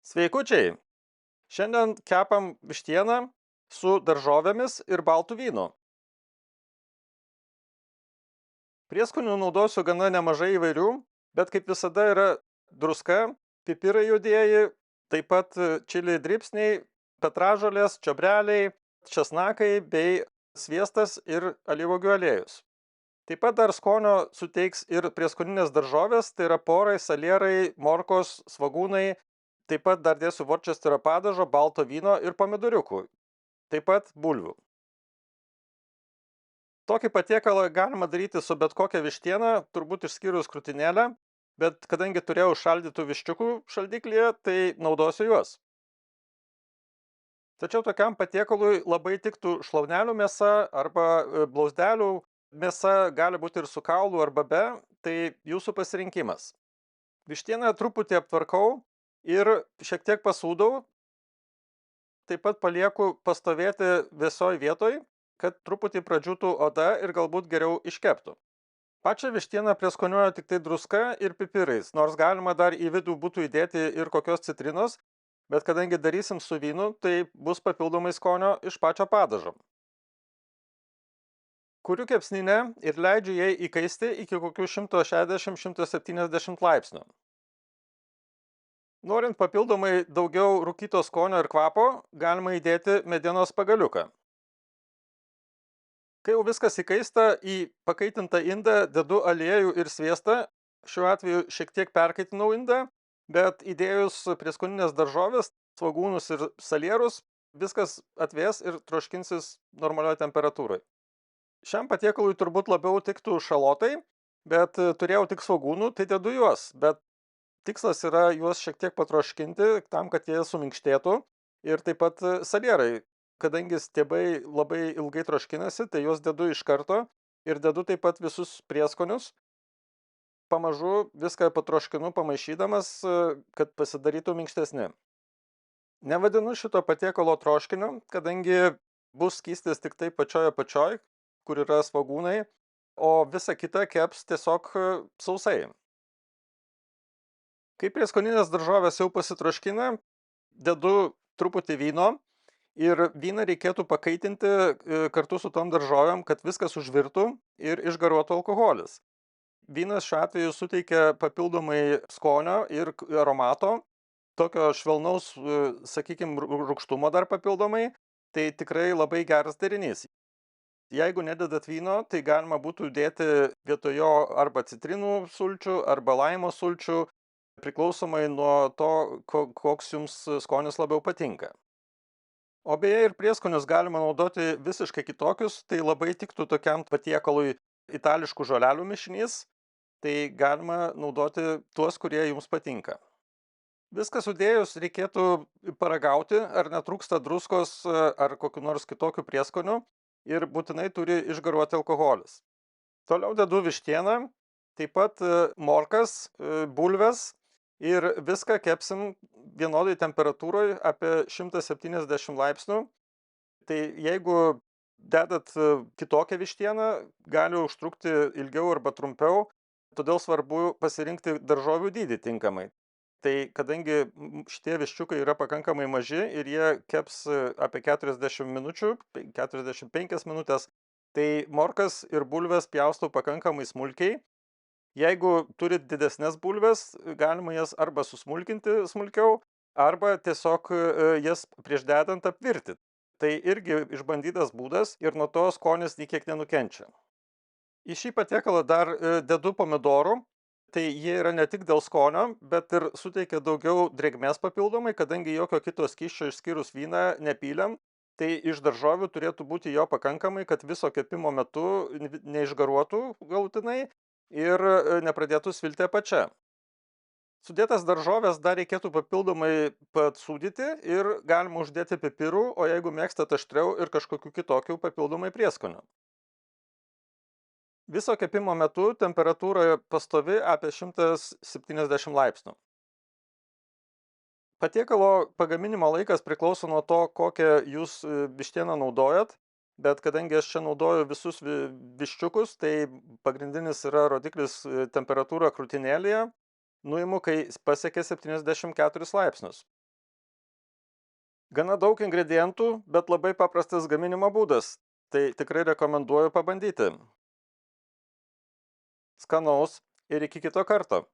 Sveikučiai! Šiandien kepam vištieną su daržovėmis ir baltu vynu. Prieskonių naudosiu gana nemažai įvairių, bet kaip visada yra druska, pipirai juodieji, taip pat čili dribsniai, petražolės, čiobreliai, česnakai bei sviestas ir alyvuogių aliejus. Taip pat dar skonio suteiks ir prieskoninės daržovės, tai yra porai, salierai, morkos, svagūnai, taip pat dar dėsiu worčesterio padažo, balto vyno ir pomidoriukų, taip pat bulvių. Tokį patiekalą galima daryti su bet kokia vištiena, turbūt išskyrus krūtinėlę, bet kadangi turėjau šaldytų viščiukų šaldiklyje, tai naudosiu juos. Tačiau tokiam patiekalui labai tiktų šlaunelių mėsa arba blauzdelių mėsa, gali būti ir su kaulu arba be, tai jūsų pasirinkimas. Vištieną truputį aptvarkau ir šiek tiek pasūdau, taip pat palieku pastovėti vėsioj vietoj, kad truputį pradžiūtų oda ir galbūt geriau iškeptų. Pačią vištieną prieskoniuoju tik tai druska ir pipirais, nors galima dar į vidų būtų įdėti ir kokios citrinos, bet kadangi darysim su vynu, tai bus papildomai skonio iš pačio padažo. Kuriu kepsninę ir leidžiu jai įkaisti iki kokių 160–170 laipsnių. Norint papildomai daugiau rūkyto skonio ir kvapo, galima įdėti medienos pagaliuką. Kai jau viskas įkaista, į pakaitintą indą dedu aliejų ir sviestą, šiuo atveju šiek tiek perkaitinau indą, bet įdėjus prieskoninės daržovės, svagūnus ir salierus, viskas atvės ir troškinsis normalioje temperatūroje. Šiam patiekalui turbūt labiau tiktų šalotai, bet turėjau tik svagūnų, tai dedu juos, bet tikslas yra juos šiek tiek patroškinti, tam, kad jie suminkštėtų, ir taip pat salierai. Kadangi stiebai labai ilgai troškinasi, tai juos dedu iš karto ir dedu taip pat visus prieskonius. Pamažu viską patroškinu pamaišydamas, kad pasidarytų minkštesni. Nevadinu šito patiekalo troškiniu, kadangi bus skystis tik tai pačioj, kur yra svagūnai, o visa kita keps tiesiog sausai. Kai prieskoninės daržovės jau pasitroškina, dedu truputį vyno. Ir vyną reikėtų pakaitinti kartu su tom daržovėm, kad viskas užvirtų ir išgaruotų alkoholis. Vynas šiuo atveju suteikia papildomai skonio ir aromato, tokio švelnaus, sakykime, rūgštumo dar papildomai, tai tikrai labai geras derinys. Jeigu nededat vyno, tai galima būtų dėti vietoj jo arba citrinų sulčių, arba laimo sulčių, priklausomai nuo to, koks jums skonis labiau patinka. O beje, ir prieskonius galima naudoti visiškai kitokius, tai labai tiktų tokiam patiekalui itališkų žolelių mišinys, tai galima naudoti tuos, kurie jums patinka. Viską sudėjus reikėtų paragauti, ar netrūksta druskos ar kokiu nors kitokiu prieskoniu, ir būtinai turi išgaruoti alkoholis. Toliau dedu vištieną, taip pat morkas, bulves, ir viską kepsim vienodai temperatūroje apie 170 laipsnių. Tai jeigu dedat kitokią vištieną, gali užtrukti ilgiau arba trumpiau, todėl svarbu pasirinkti daržovių dydį tinkamai. Tai kadangi šitie viščiukai yra pakankamai maži ir jie keps apie 40 minučių, 45 minutės, tai morkas ir bulves pjaustau pakankamai smulkiai. Jeigu turit didesnės bulves, galima jas arba susmulkinti smulkiau, arba tiesiog jas prieš dedant apvirti. Tai irgi išbandytas būdas ir nuo to skonis nei kiek nenukenčia. Į šį patiekalą dar dedu pomidorų, tai jie yra ne tik dėl skonio, bet ir suteikia daugiau drėgmės papildomai, kadangi jokio kito skysčio išskyrus vyną nepylėm, tai iš daržovių turėtų būti jo pakankamai, kad viso kepimo metu neišgaruotų galutinai ir nepradėtų svilti apačia. Sudėtas daržovės dar reikėtų papildomai pasūdyti ir galima uždėti pipirų, o jeigu mėgstat aštriau ir kažkokių kitokių papildomai prieskonių. Viso kepimo metu temperatūra pastovi apie 170 laipsnių. Patiekalo pagaminimo laikas priklauso nuo to, kokią jūs vištieną naudojat, bet kadangi aš čia naudoju visus viščiukus, tai pagrindinis yra rodiklis temperatūra krūtinėlėje, nuimu, kai pasiekia 74 laipsnius. Gana daug ingredientų, bet labai paprastas gaminimo būdas. Tai tikrai rekomenduoju pabandyti. Skanaus ir iki kito karto.